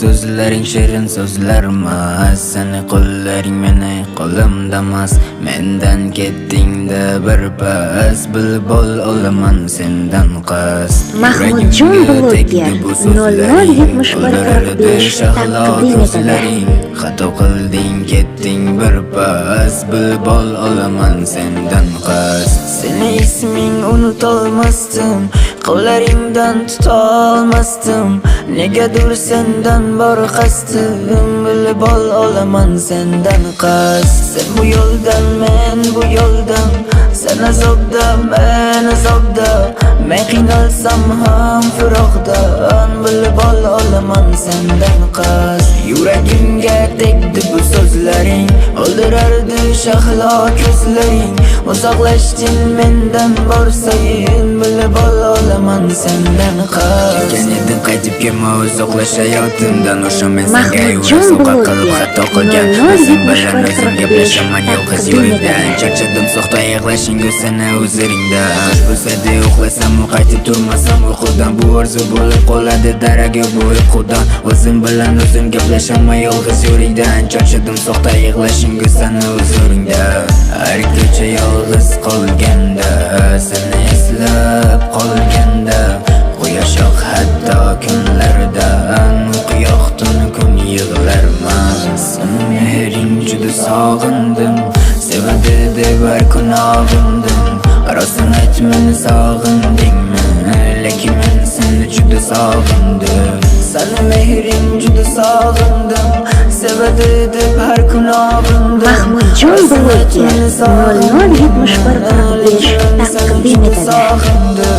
so'zlaring shirin so'zlarmas, seni qo'llaring meni qo'limdamas. Mendan ketdingda bir pas, bilib olaman sendan qas. Mahmudjon Bloger 007145 taqdim etadi. Xato qilding ketding bir pas, bilib olaman sendan qas. Seni isming unutolmasdim, qo'llaringdan tutolmasdim. Negadir sendan bor qasdim, bilib olaman sendan qas. Sen bu yo'ldan men bu yo'ldan, sen azobda men azobda. Men qiynalsam ham firoqdan, bilib olaman sendan qas. Yuragimga tegdi bu so'zlaring, o'ldirardi shahlo ko'zlaring. Uzoqlashding mendan borsayin, bilib olaman sendan qas. Lekin edim qaytib kelma uzoqlash hayotimdan. O'sha men senga yurak qilib xato qilgan. O'zim bilan o'zim gaplashaman yolg'iz yo'lingdan. Charchadim soxta yig'lashing seni o'ziringda. Qush bo'lsa-da uxlasam qaytib turmasam uyqudan. Bu orzu bo'lib qoladi daraga bu uyqudan. O'zim bilan o'zim gaplashaman yolg'iz yo'lingdan. Charchadim soxta yig'lashing seni o'ziringda. Har kecha yolg'iz qolganda, seni eslab qolganda, quyosh yo'q hatto kunlardan, quyoq tuni kun yig'larman. Seni mehring juda sog'indim, sevadi deb har kun og'indim. Rostini ayt meni sog'indingmi, lekin men seni juda sog'indim. Seni mehring juda sog'indim, sevadi deb har kun og'indim. Mahmudjon Bloger 007145 taqdim etadi.